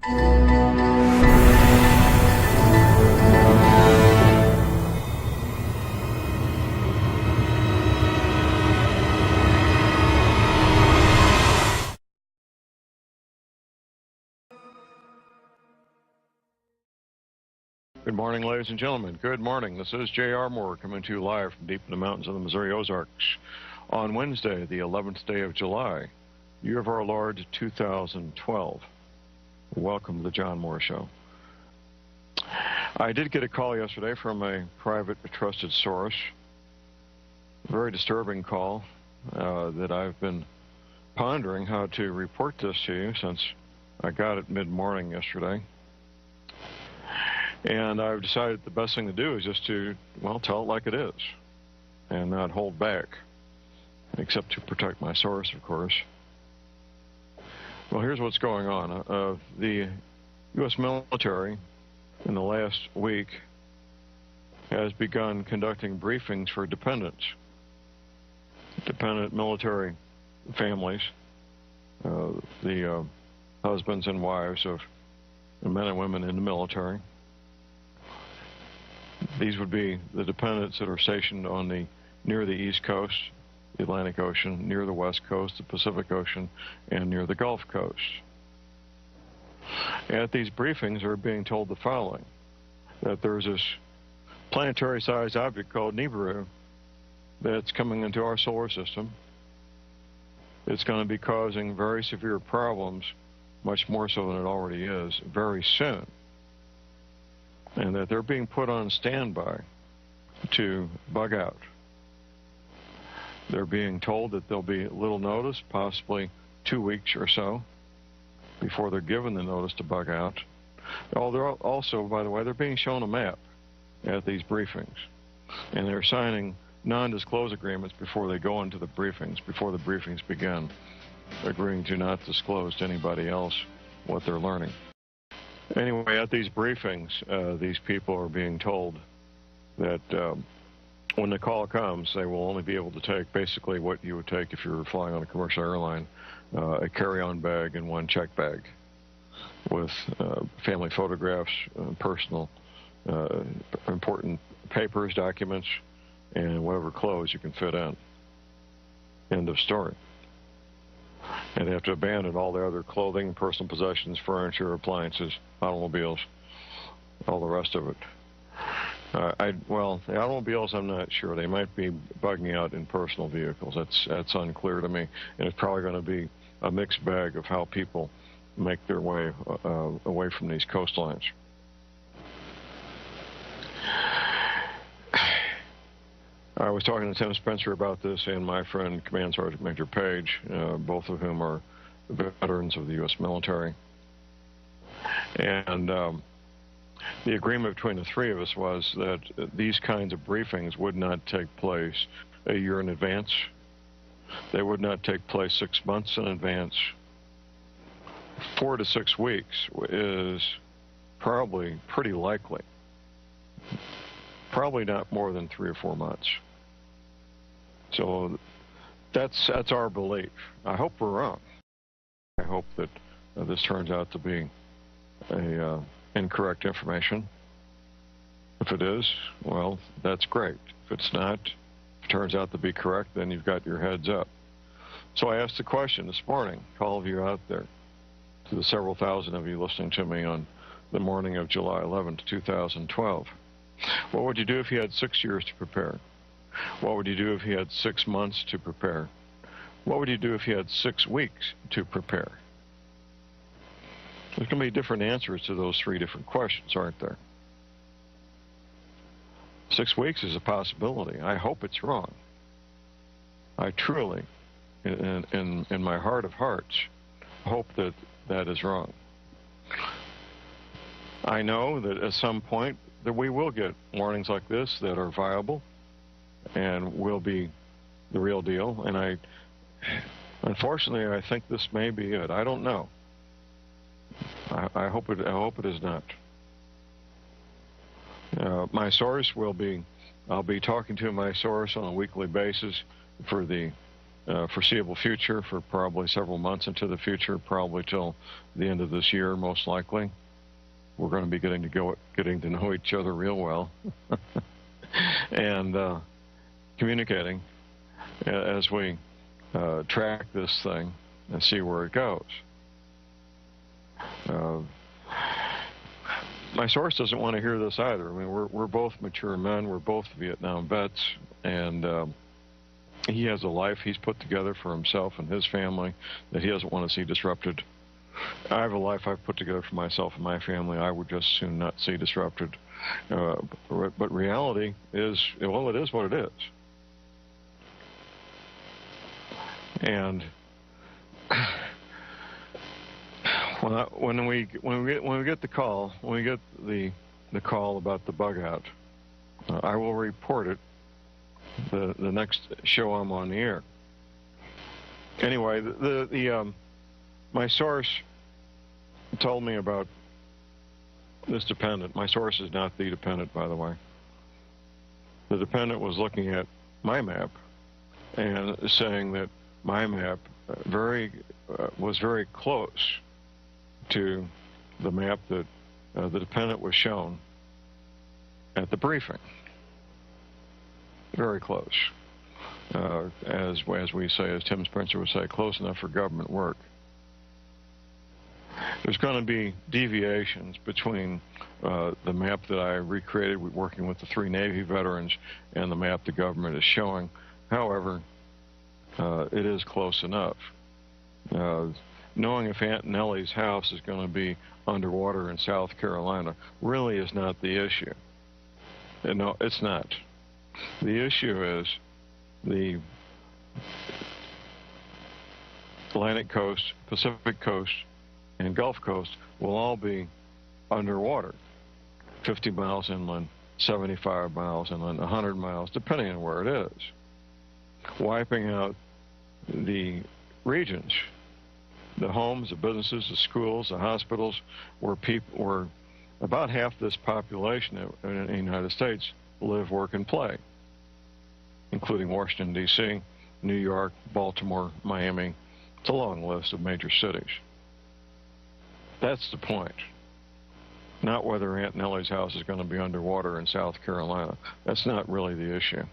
Good morning, ladies and gentlemen. Good morning. This is J.R. Moore coming to you live from deep in the mountains of the Missouri Ozarks on Wednesday, the 11th day of July, year of our Lord 2012. Welcome to the John Moore Show. I did get a call yesterday from a private, trusted source. A very disturbing call that I've been pondering how to report this to you since I got it mid-morning yesterday. And I've decided the best thing to do is just to, well, tell it like it is and not hold back, except to protect my source, of course. Well, here's what's going on. The U.S. military in the last week has begun conducting briefings for dependent military families, the husbands and wives of men and women in the military. These would be the dependents that are stationed on near the East Coast, the Atlantic Ocean, near the West Coast, the Pacific Ocean, and near the Gulf Coast. At these briefings, they're being told the following, that there's this planetary-sized object called Nibiru that's coming into our solar system. It's going to be causing very severe problems, much more so than it already is, very soon. And that they're being put on standby to bug out. They're being told that there'll be little notice, possibly 2 weeks or so, before they're given the notice to bug out. Oh, they're also, by the way, they're being shown a map at these briefings. And they're signing non-disclose agreements before they go into the briefings, before the briefings begin, agreeing to not disclose to anybody else what they're learning. Anyway, at these briefings, these people are being told that when the call comes, they will only be able to take basically what you would take if you were flying on a commercial airline, a carry-on bag and one check bag with family photographs, personal important papers, documents, and whatever clothes you can fit in. End of story. And they have to abandon all their other clothing, personal possessions, furniture, appliances, automobiles, all the rest of it. Well, the automobiles, I'm not sure. They might be bugging out in personal vehicles. That's unclear to me. And it's probably going to be a mixed bag of how people make their way away from these coastlines. I was talking to Tim Spencer about this and my friend Command Sergeant Major Page, both of whom are veterans of the U.S. military. And the agreement between the three of us was that these kinds of briefings would not take place a year in advance. They would not take place 6 months in advance. 4 to 6 weeks is probably pretty likely. Probably not more than 3 or 4 months. So that's our belief. I hope we're wrong. I hope that this turns out to be incorrect information. If it is, well, that's great. If it's not, if it turns out to be correct, then you've got your heads up. So I asked the question this morning, to all of you out there, to the several thousand of you listening to me on the morning of July 11th, 2012. What would you do if you had 6 years to prepare? What would you do if you had 6 months to prepare? What would you do if you had 6 weeks to prepare? There's going to be different answers to those 3 different questions, aren't there? 6 weeks is a possibility. I hope it's wrong. I truly, in my heart of hearts, hope that that is wrong. I know that at some point that we will get warnings like this that are viable and will be the real deal. And unfortunately, I think this may be it. I don't know. I hope it is not. My source will be, I'll be talking to my source on a weekly basis for the foreseeable future, for probably several months into the future, probably till the end of this year, most likely. We're going to be getting to know each other real well, and communicating as we track this thing and see where it goes. My source doesn't want to hear this either. I mean, we're both mature men. We're both Vietnam vets, and he has a life he's put together for himself and his family that he doesn't want to see disrupted. I have a life I've put together for myself and my family I would just soon not see disrupted. But reality is, well, it is what it is. And when we get the call, when we get the call about the bug out, I will report it the next show I'm on the air. Anyway, my source told me about this dependent. My source is not the dependent, by the way. The dependent was looking at my map and saying that my map was very close to the map that the dependent was shown at the briefing. Very close. As we say, as Tim Spencer would say, close enough for government work. There's going to be deviations between the map that I recreated working with the 3 Navy veterans and the map the government is showing. However, it is close enough. Knowing if Aunt Nellie's house is going to be underwater in South Carolina really is not the issue. No, it's not. The issue is the Atlantic coast, Pacific coast, and Gulf Coast will all be underwater, 50 miles inland, 75 miles inland, 100 miles, depending on where it is, wiping out the regions, the homes, the businesses, the schools, the hospitals, where about half this population in the United States live, work, and play, including Washington, D.C., New York, Baltimore, Miami. It's a long list of major cities. That's the point. Not whether Aunt Nellie's house is going to be underwater in South Carolina. That's not really the issue.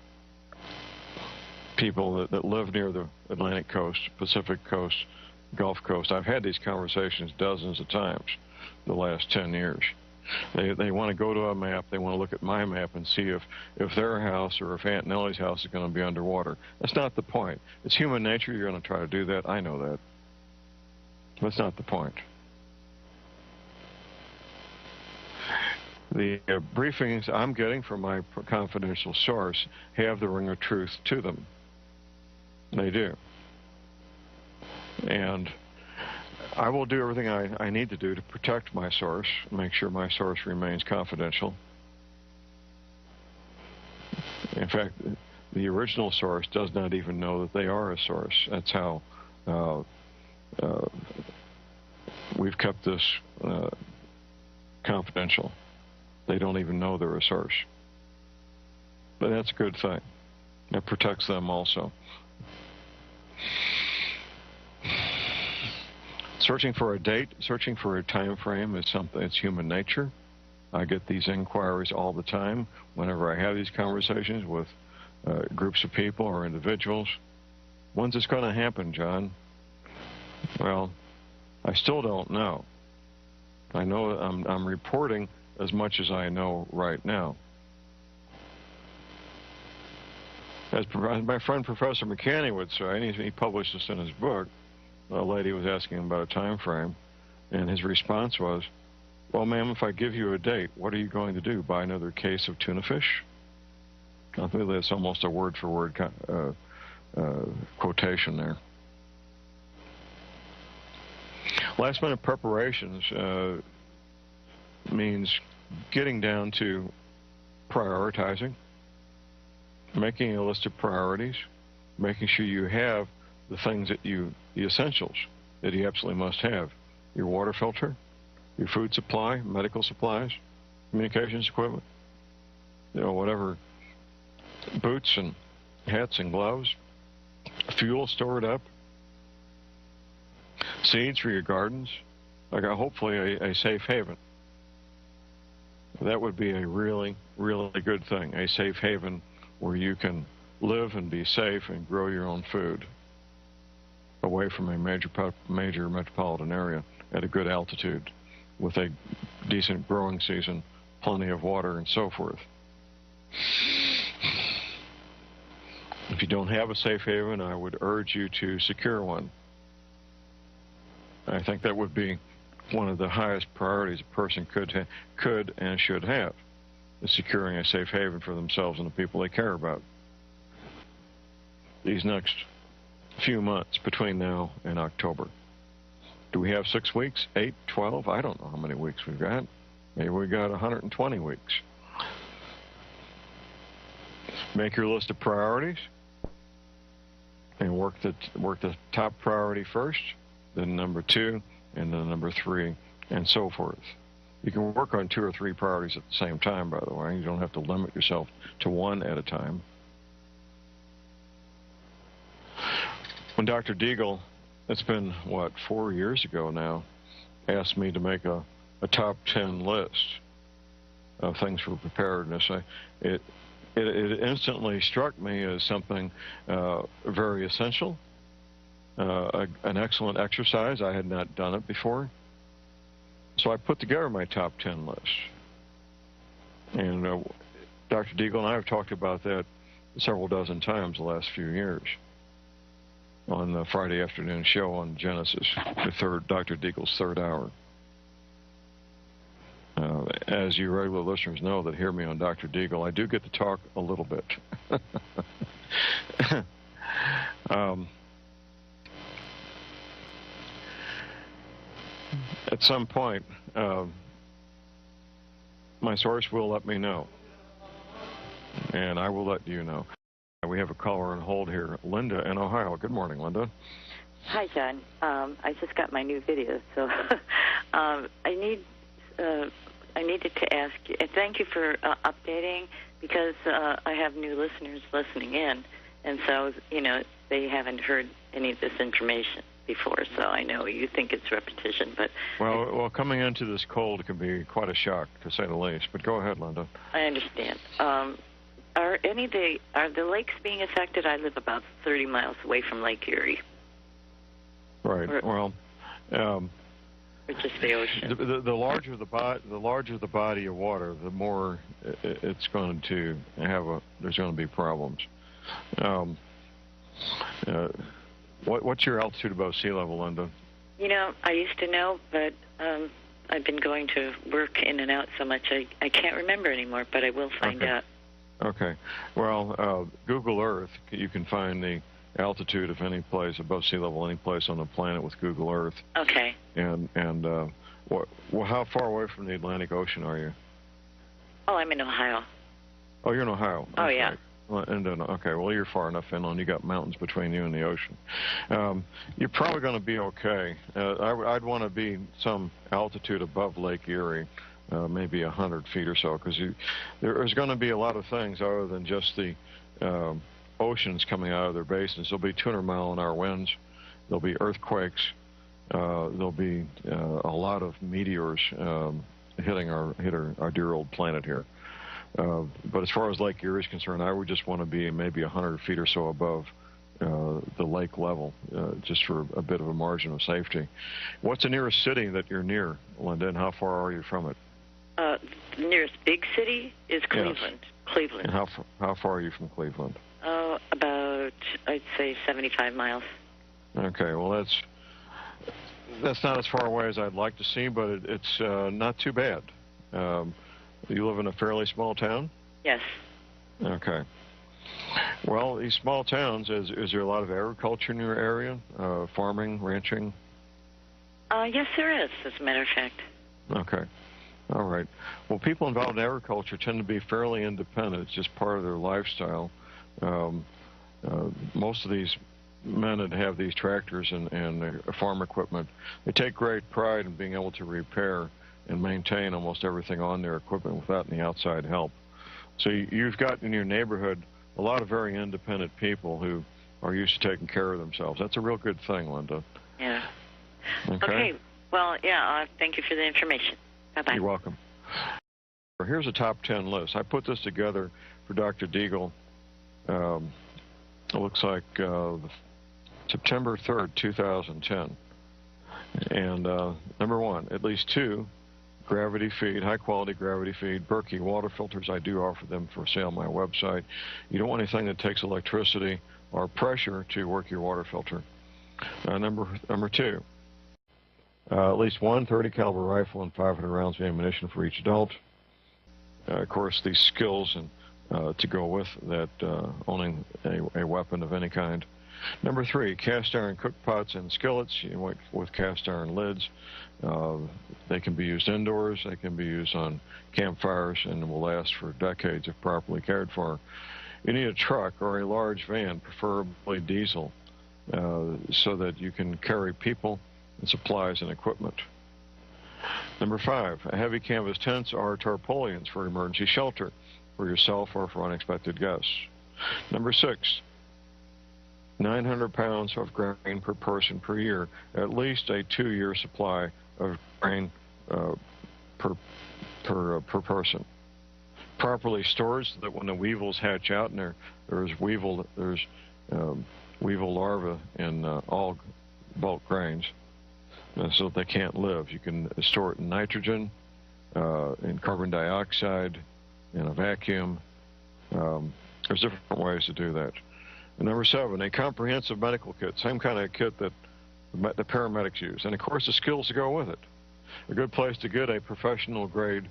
People that live near the Atlantic coast, Pacific coast, Gulf Coast, I've had these conversations dozens of times the last 10 years. They want to go to a map, they want to look at my map and see if their house or if Aunt Nellie's house is going to be underwater. That's not the point. It's human nature, you're going to try to do that, I know that. That's not the point. The briefings I'm getting from my confidential source have the ring of truth to them. They do. And I will do everything I need to do to protect my source, make sure my source remains confidential. In fact, the original source does not even know that they are a source. That's how we've kept this confidential. They don't even know they're a source. But that's a good thing. It protects them also. Searching for a date, searching for a time frame is something, it's human nature. I get these inquiries all the time whenever I have these conversations with groups of people or individuals. When's this going to happen, John? Well, I still don't know. I know I'm reporting as much as I know right now. As my friend Professor McCanney would say, and he published this in his book, a lady was asking him about a time frame, and his response was, well, ma'am, if I give you a date, what are you going to do? Buy another case of tuna fish? I think that's almost a word-for-word quotation there. Last-minute preparations means getting down to prioritizing, making a list of priorities, making sure you have the things that the essentials that you absolutely must have. Your water filter, your food supply, medical supplies, communications equipment, whatever, boots and hats and gloves, fuel stored up, seeds for your gardens, like hopefully a safe haven. That would be a really, really good thing, a safe haven where you can live and be safe and grow your own food away from a major metropolitan area at a good altitude with a decent growing season, plenty of water, and so forth. If you don't have a safe haven, I would urge you to secure one. I think that would be one of the highest priorities a person could and should have, is securing a safe haven for themselves and the people they care about. These next few months between now and October. Do we have 6 weeks, 8, 12? I don't know how many weeks we've got. Maybe we got 120 weeks. Make your list of priorities and work the top priority first, then number 2, and then number 3, and so forth. You can work on 2 or 3 priorities at the same time, by the way. You don't have to limit yourself to one at a time. When Dr. Deagle, it's been, 4 years ago now, asked me to make a top 10 list of things for preparedness, it instantly struck me as something very essential, an excellent exercise. I had not done it before. So I put together my top 10 list. And Dr. Deagle and I have talked about that several dozen times the last few years on the Friday afternoon show on Genesis, Dr. Deagle's third hour. As you regular listeners know that hear me on Dr. Deagle, I do get to talk a little bit. At some point, my source will let me know, and I will let you know. We have a caller on hold here, Linda in Ohio. Good morning, Linda. Hi, John. I just got my new video, so I needed to ask you. Thank you for updating, because I have new listeners listening in, and so they haven't heard any of this information before. So I know you think it's repetition, but well, coming into this cold can be quite a shock, to say the least. But go ahead, Linda. I understand. Are the lakes being affected? I live about 30 miles away from Lake Erie. Right. Or just the ocean. The larger the body of water, the more it's going to have there's going to be problems. What's your altitude above sea level, Linda? I used to know, but I've been going to work in and out so much I can't remember anymore, but I will find out. Okay. Well, Google Earth, you can find the altitude of any place above sea level, any place on the planet with Google Earth. Okay. And how far away from the Atlantic Ocean are you? Oh, I'm in Ohio. Oh, you're in Ohio. Oh, okay. Yeah. Okay, well, you're far enough inland. You got mountains between you and the ocean. You're probably going to be okay. I'd want to be some altitude above Lake Erie, maybe 100 feet or so, because there's going to be a lot of things other than just the oceans coming out of their basins. There'll be 200-mile-an-hour winds. There'll be earthquakes. There'll be a lot of meteors hitting our dear old planet here. But as far as Lake Erie is concerned, I would just want to be maybe 100 feet or so above the lake level, just for a bit of a margin of safety. What's the nearest city that you're near, Linda, and how far are you from it? The nearest big city is Cleveland. Yes. Cleveland. And how far are you from Cleveland? About, I'd say, 75 miles. Okay, well, that's not as far away as I'd like to see, but it's not too bad. You live in a fairly small town? Yes. Okay. Well, these small towns, is there a lot of agriculture in your area? Farming, ranching? Yes, there is, as a matter of fact. Okay. All right. Well, people involved in agriculture tend to be fairly independent. It's just part of their lifestyle. Most of these men that have these tractors and farm equipment, they take great pride in being able to repair and maintain almost everything on their equipment without any outside help. So you've got in your neighborhood a lot of very independent people who are used to taking care of themselves. That's a real good thing, Linda. Yeah. Okay. Well, yeah, thank you for the information. Bye-bye. You're welcome. Here's a top 10 list. I put this together for Dr. Deagle. It looks like September 3rd, 2010. And number one, at least 2 gravity feed, high-quality gravity feed, Berkey water filters. I do offer them for sale on my website. You don't want anything that takes electricity or pressure to work your water filter. Number 2, at least one 30-caliber rifle and 500 rounds of ammunition for each adult. Of course, these skills and to go with that, owning a weapon of any kind. Number 3, cast iron cook pots and skillets with cast iron lids. They can be used indoors, they can be used on campfires, and will last for decades if properly cared for. You need a truck or a large van, preferably diesel, so that you can carry people and supplies and equipment. Number 5, heavy canvas tents or tarpaulins for emergency shelter for yourself or for unexpected guests. Number 6, 900 pounds of grain per person per year, at least a 2-year supply of grain per person. Properly stored so that when the weevils hatch out, and there's weevil larvae in all bulk grains, so that they can't live. You can store it in nitrogen, in carbon dioxide, in a vacuum. There's different ways to do that. And number 7, a comprehensive medical kit, same kind of kit that the paramedics use. And of course, the skills to go with it. A good place to get a professional grade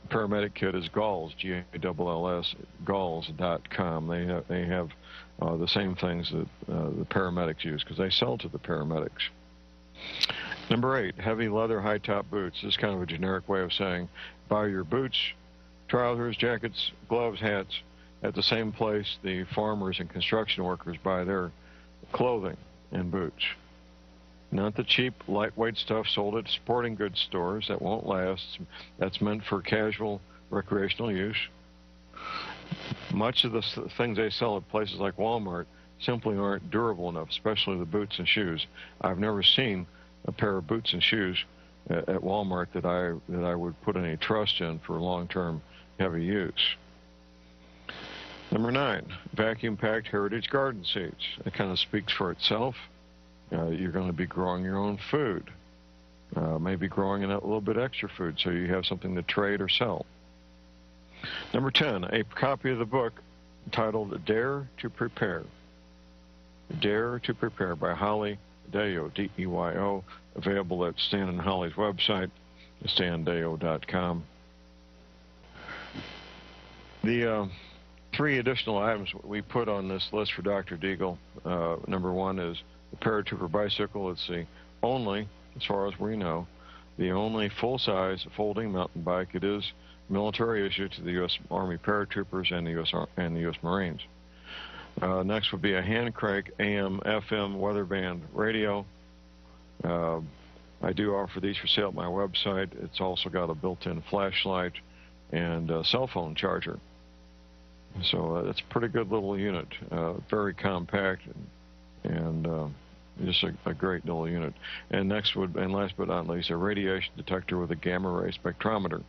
paramedic kit is Galls, Galls, Galls.com. They have the same things that the paramedics use because they sell to the paramedics. Number 8, heavy leather high-top boots. This is kind of a generic way of saying buy your boots, trousers, jackets, gloves, hats at the same place the farmers and construction workers buy their clothing and boots. Not the cheap, lightweight stuff sold at sporting goods stores that won't last. That's meant for casual, recreational use. Much of the things they sell at places like Walmart simply aren't durable enough, especially the boots and shoes. I've never seen a pair of boots and shoes at Walmart that I would put any trust in for long-term heavy use. Number 9, vacuum-packed heritage garden seeds. It kind of speaks for itself. You're going to be growing your own food, maybe growing in a little bit extra food so you have something to trade or sell. Number 10, a copy of the book entitled Dare to Prepare. Dare to Prepare by Holly Deyo, D-E-Y-O, available at Stan and Holly's website, standeyo.com. The 3 additional items we put on this list for Dr. Deagle. Number 1 is the Paratrooper bicycle. It's the only, as far as we know, the only full-size folding mountain bike. It is military issue to the U.S. Army paratroopers and the U.S. Marines. Next would be a hand crank AM/FM weather band radio. I do offer these for sale at my website. It's also got a built-in flashlight and a cell phone charger. So it's a pretty good little unit, very compact and just a great little unit. And next would, and last but not least, a radiation detector with a gamma ray spectrometer.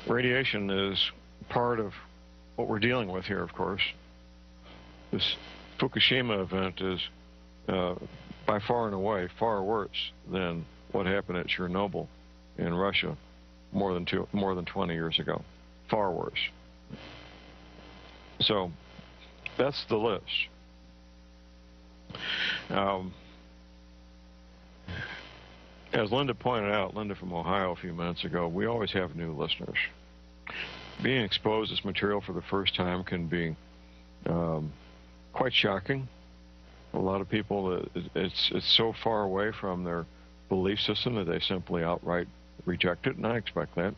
Radiation is part of what we're dealing with here, of course. This Fukushima event is by far and away far worse than what happened at Chernobyl in Russia more than 20 years ago. Far worse. So that's the list. As Linda pointed out, Linda from Ohio a few minutes ago, we always have new listeners. Being exposed to this material for the first time can be quite shocking. A lot of people, it's so far away from their belief system that they simply outright reject it, and I expect that.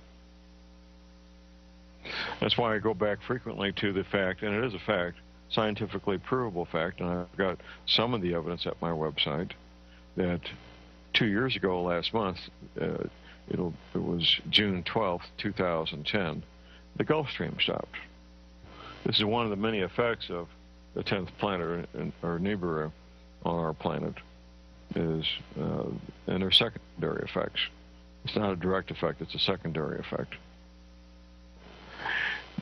That's why I go back frequently to the fact, and it is a fact, scientifically provable fact, and I've got some of the evidence at my website, that 2 years ago last month, it was June 12th, 2010, the Gulf Stream stopped. This is one of the many effects of the 10th planet, or Nibiru, on our planet, and they're secondary effects. It's not a direct effect, it's a secondary effect.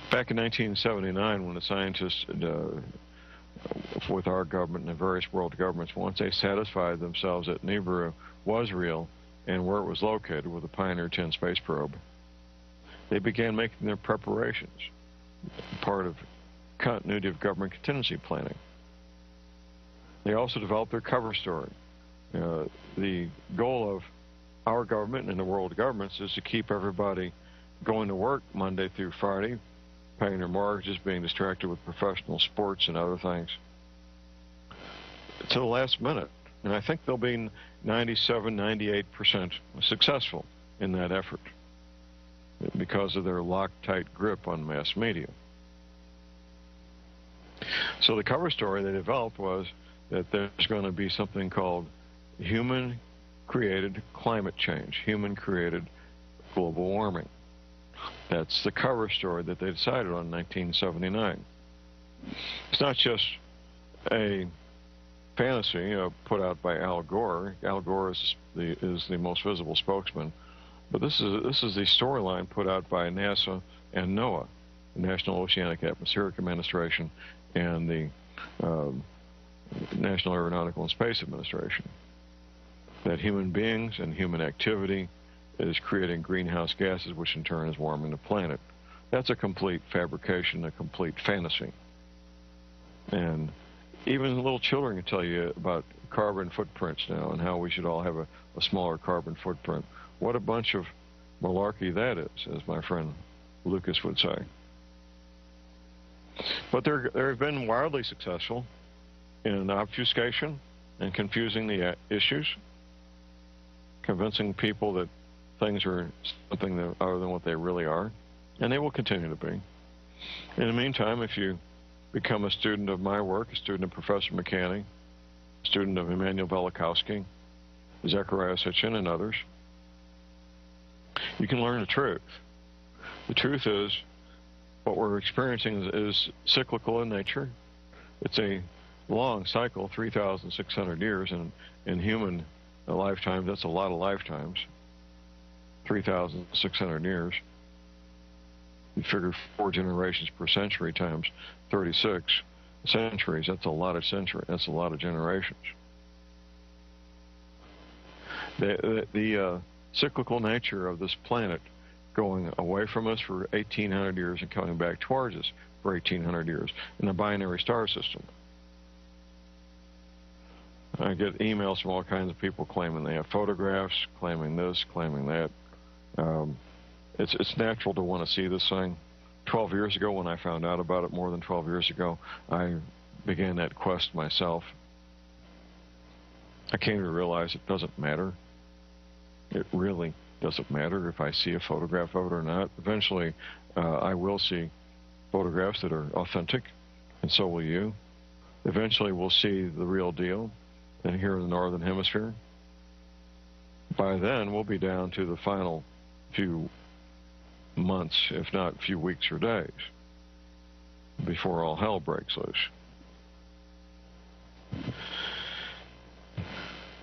Back in 1979, when the scientists, with our government and the various world governments, once they satisfied themselves that Nibiru was real and where it was located with the Pioneer 10 space probe, they began making their preparations, part of continuity of government contingency planning. They also developed their cover story. The goal of our government and the world governments is to keep everybody going to work Monday through Friday, paying their mortgages, being distracted with professional sports and other things, to the last minute. And I think they'll be 97, 98% successful in that effort because of their Loctite grip on mass media. So the cover story they developed was that there's going to be something called human-created climate change, human-created global warming. That's the cover story that they decided on in 1979. It's not just a fantasy put out by Al Gore. Al Gore is the most visible spokesman. But this is the storyline put out by NASA and NOAA, the National Oceanic Atmospheric Administration, and the National Aeronautical and Space Administration, that human beings and human activity is creating greenhouse gases, which in turn is warming the planet. That's a complete fabrication, a complete fantasy. And even little children can tell you about carbon footprints now and how we should all have a smaller carbon footprint. What a bunch of malarkey that is, as my friend Lucas would say. But they've been wildly successful in obfuscation and confusing the issues, convincing people that things are something other than what they really are, and they will continue to be. In the meantime, if you become a student of my work, a student of Professor McCanny, a student of Immanuel Velikovsky, Zechariah Sitchin, and others, you can learn the truth. The truth is, what we're experiencing is cyclical in nature. It's a long cycle, 3,600 years, and in human lifetimes, that's a lot of lifetimes, 3,600 years. You figure 4 generations per century times 36 centuries, that's a lot of that's a lot of generations. The cyclical nature of this planet going away from us for 1,800 years and coming back towards us for 1,800 years in a binary star system. I get emails from all kinds of people claiming they have photographs, claiming this, claiming that. It's natural to want to see this thing. 12 years ago, when I found out about it, more than 12 years ago, I began that quest myself. I came to realize it doesn't matter. It really doesn't matter if I see a photograph of it or not. Eventually, I will see photographs that are authentic, and so will you. Eventually, we'll see the real deal, and here in the Northern Hemisphere. By then, we'll be down to the final few months, if not a few weeks or days, before all hell breaks loose.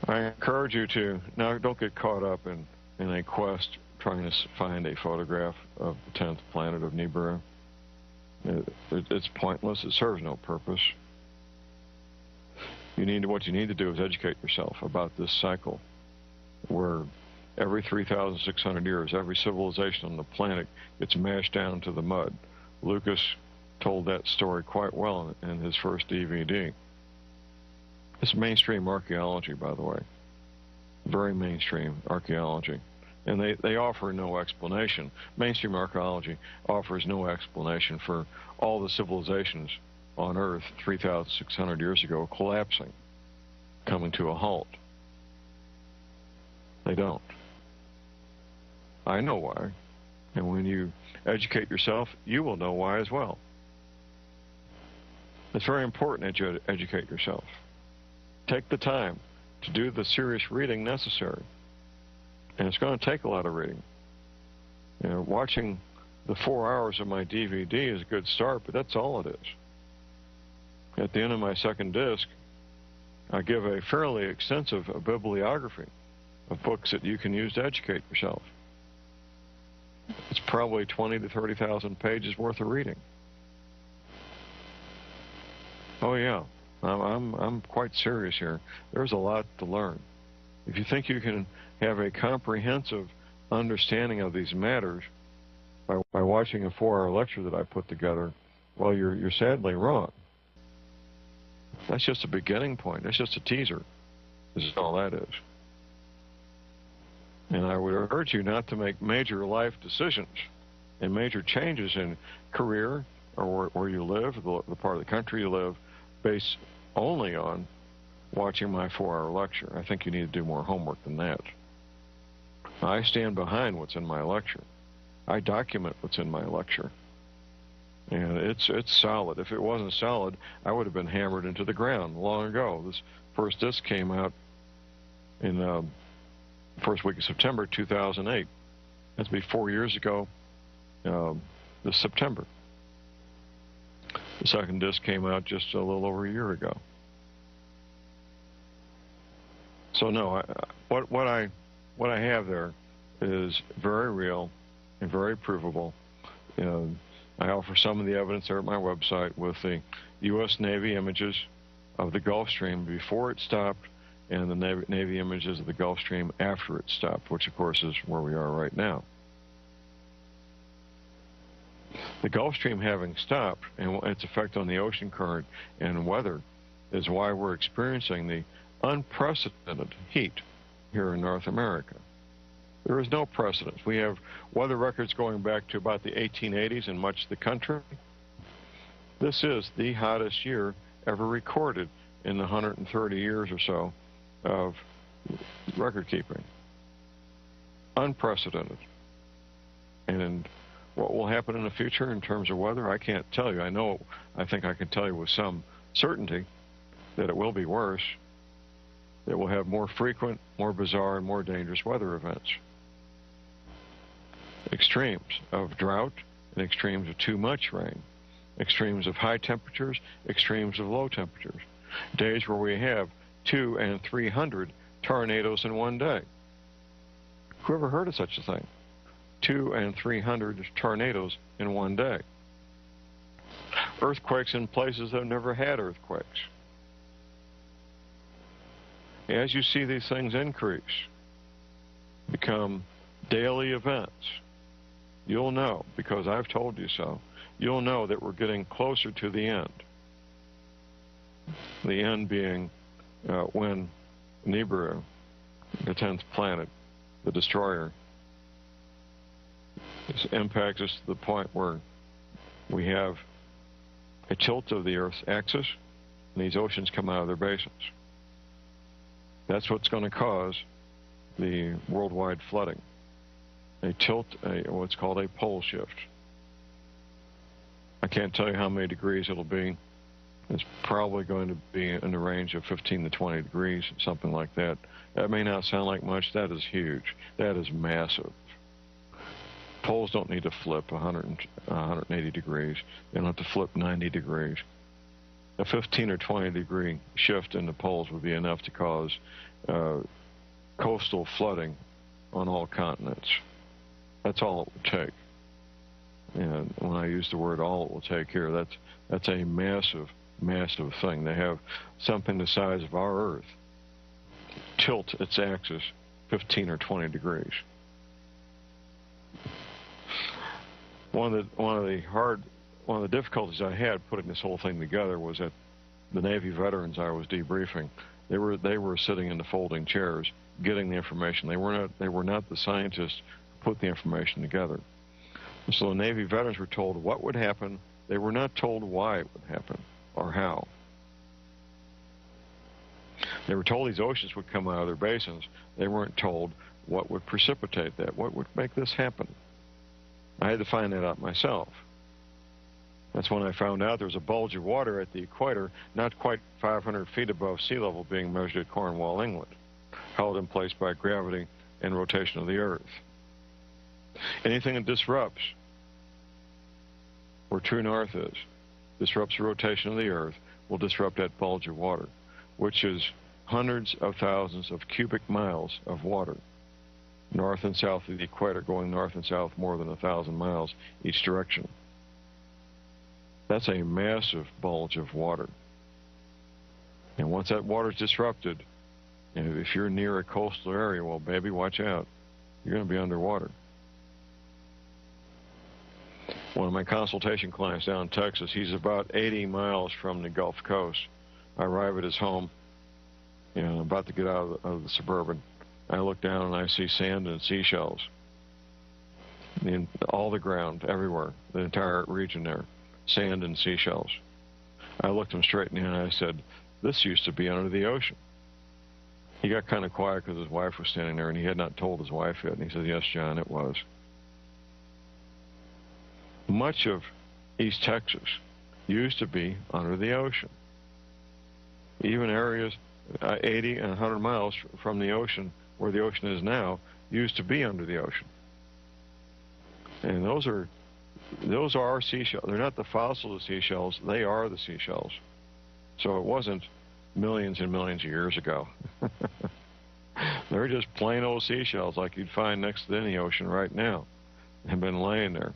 I encourage you to, now don't get caught up in a quest trying to find a photograph of the 10th planet of Nibiru. It's pointless. It serves no purpose. What you need to do is educate yourself about this cycle, where every 3,600 years, every civilization on the planet gets mashed down to the mud. Lucas told that story quite well in his first DVD. It's mainstream archaeology, by the way. Very mainstream archaeology. And they offer no explanation. Mainstream archaeology offers no explanation for all the civilizations on Earth 3,600 years ago collapsing, coming to a halt. They don't. I know why. And when you educate yourself, you will know why as well. It's very important that you educate yourself. Take the time to do the serious reading necessary. And it's going to take a lot of reading. You know, watching The 4 hours of my DVD is a good start, but that's all it is. At the end of my second disc, I give a fairly extensive bibliography of books that you can use to educate yourself. It's probably 20 to 30,000 pages worth of reading. Oh yeah, I'm quite serious here. There's a lot to learn. If you think you can have a comprehensive understanding of these matters by watching a 4-hour lecture that I put together, well, you're sadly wrong. That's just a beginning point. That's just a teaser. This is all that is. And I would urge you not to make major life decisions and major changes in career or where you live, the part of the country you live, based only on watching my 4-hour lecture. I think you need to do more homework than that. I stand behind what's in my lecture. I document what's in my lecture. And it's solid. If it wasn't solid, I would have been hammered into the ground long ago. This first disc came out in the first week of September 2008. That's be 4 years ago this September. The second disc came out just a little over a year ago. So no, what I have there is very real and very provable. I offer some of the evidence there at my website with the U.S. Navy images of the Gulf Stream before it stopped and the Navy images of the Gulf Stream after it stopped, which of course is where we are right now. The Gulf Stream having stopped and its effect on the ocean current and weather is why we're experiencing the unprecedented heat here in North America. There is no precedent. We have weather records going back to about the 1880s in much of the country. This is the hottest year ever recorded in the 130 years or so of record keeping. Unprecedented. And what will happen in the future in terms of weather, I can't tell you. I think I can tell you with some certainty that it will be worse. It will have more frequent, more bizarre, and more dangerous weather events. Extremes of drought and extremes of too much rain, extremes of high temperatures, extremes of low temperatures, days where we have 200 and 300 tornadoes in one day. Who ever heard of such a thing? 200 and 300 tornadoes in one day. Earthquakes in places that have never had earthquakes. As you see these things increase, become daily events, you'll know, because I've told you so, you'll know that we're getting closer to the end. The end being when Nibiru, the 10th planet, the destroyer, impacts us to the point where we have a tilt of the Earth's axis, and these oceans come out of their basins. That's what's going to cause the worldwide flooding. A tilt, what's called a pole shift. I can't tell you how many degrees it'll be. It's probably going to be in the range of 15 to 20 degrees, something like that. That may not sound like much. That is huge. That is massive. Poles don't need to flip 180 degrees. They don't have to flip 90 degrees. A 15 or 20 degree shift in the poles would be enough to cause coastal flooding on all continents. That's all it would take. And when I use the word all it will take here, that's a massive, massive thing. They have something the size of our Earth tilt its axis 15 or 20 degrees. One of the difficulties I had putting this whole thing together was that the Navy veterans I was debriefing, they were sitting in the folding chairs getting the information. They were not the scientists who put the information together. So the Navy veterans were told what would happen. They were not told why it would happen or how. They were told these oceans would come out of their basins. They weren't told what would precipitate that, what would make this happen. I had to find that out myself. That's when I found out there was a bulge of water at the equator, not quite 500 feet above sea level, being measured at Cornwall, England, held in place by gravity and rotation of the Earth. Anything that disrupts where true north is, disrupts the rotation of the Earth, will disrupt that bulge of water, which is hundreds of thousands of cubic miles of water, north and south of the equator, going north and south more than 1,000 miles each direction. That's a massive bulge of water. And once that water is disrupted, and if you're near a coastal area, well, baby, watch out. You're going to be underwater. One of my consultation clients down in Texas, he's about 80 miles from the Gulf Coast. I arrive at his home, and I'm about to get out of the Suburban. I look down and I see sand and seashells. All the ground, everywhere, the entire region there, sand and seashells. I looked him straight in the eye and I said, this used to be under the ocean. He got kind of quiet because his wife was standing there, and he had not told his wife yet. And he said, yes, John, it was. Much of East Texas used to be under the ocean. Even areas 80 and 100 miles from the ocean, where the ocean is now, used to be under the ocean. And those are seashells. They're not the fossils of seashells. They are the seashells. So it wasn't millions and millions of years ago. They're just plain old seashells like you'd find next to any ocean right now. Have been laying there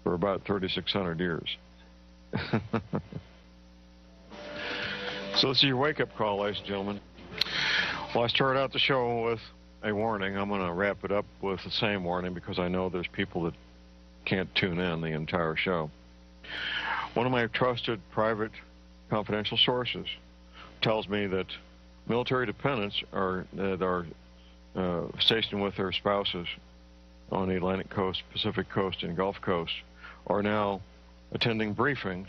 for about 3,600 years. So this is your wake-up call, ladies and gentlemen. Well, I started out the show with a warning. I'm going to wrap it up with the same warning because I know there's people that can't tune in the entire show. One of my trusted, private, confidential sources tells me that military dependents that are stationed with their spouses on the Atlantic coast, Pacific coast, and Gulf coast are now attending briefings.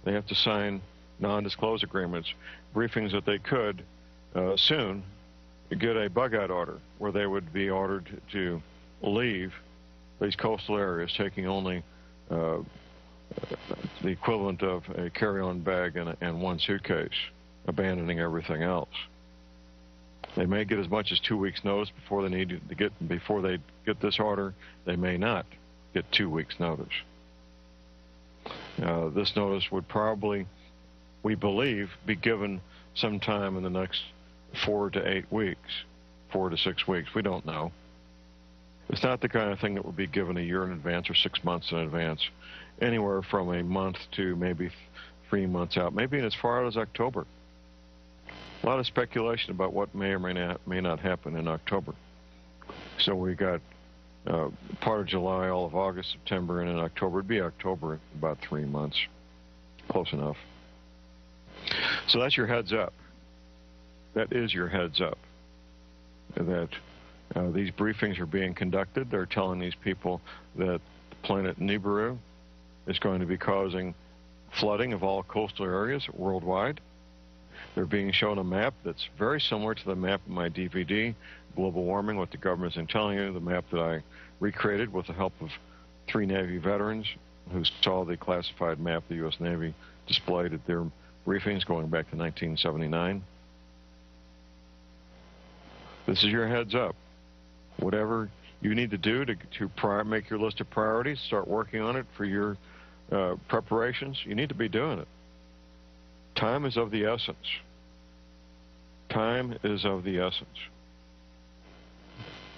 They have to sign non-disclosure agreements, briefings that they could soon get a bug-out order, where they would be ordered to leave these coastal areas, taking only the equivalent of a carry-on bag and one suitcase, abandoning everything else. They may get as much as 2 weeks' notice before they get this order. They may not get 2 weeks' notice. This notice would probably, we believe, be given sometime in the next 4 to 8 weeks, 4 to 6 weeks. We don't know. It's not the kind of thing that would be given a year in advance or 6 months in advance. Anywhere from a month to maybe 3 months out, maybe as far out as October. A lot of speculation about what may or may not happen in October. So we got part of July, all of August, September, and in October. It'd be October in about 3 months. Close enough. So that's your heads up. That is your heads up. That these briefings are being conducted. They're telling these people that the planet Nibiru is going to be causing flooding of all coastal areas worldwide. They're being shown a map that's very similar to the map in my DVD, Global Warming, what the government isn't telling you, the map that I recreated with the help of 3 Navy veterans who saw the classified map the U.S. Navy displayed at their briefings going back to 1979. This is your heads up. Whatever you need to do to make your list of priorities, start working on it for your preparations, you need to be doing it. Time is of the essence. Time is of the essence.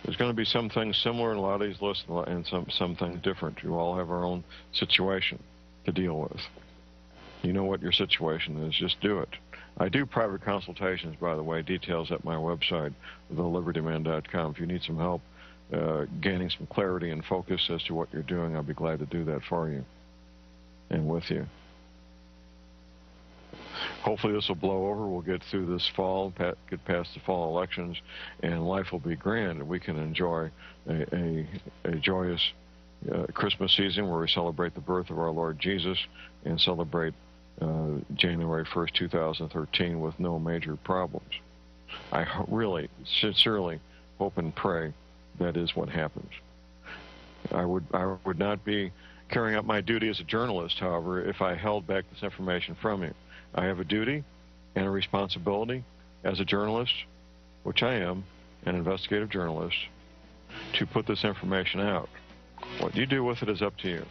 There's going to be some things similar in a lot of these lists and some things different. You all have our own situation to deal with. You know what your situation is. Just do it. I do private consultations, by the way, details at my website, thelibertyman.com. If you need some help gaining some clarity and focus as to what you're doing, I'll be glad to do that for you and with you. Hopefully this will blow over. We'll get through this fall, get past the fall elections, and life will be grand, and we can enjoy a joyous Christmas season where we celebrate the birth of our Lord Jesus and celebrate January 1st, 2013 with no major problems. I really, sincerely hope and pray that is what happens. I would not be carrying out my duty as a journalist, however, if I held back this information from you. I have a duty and a responsibility as a journalist, which I am, an investigative journalist, to put this information out. What you do with it is up to you.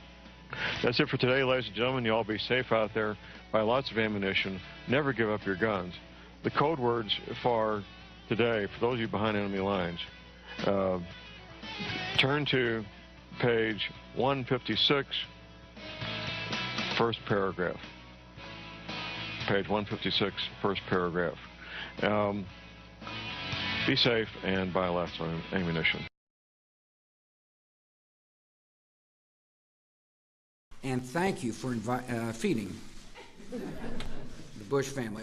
That's it for today, ladies and gentlemen. You all be safe out there. Buy lots of ammunition. Never give up your guns. The code words for today, for those of you behind enemy lines, turn to page 156, first paragraph. Page 156, first paragraph. Be safe and buy lots of ammunition. And thank you for feeding the Bush family.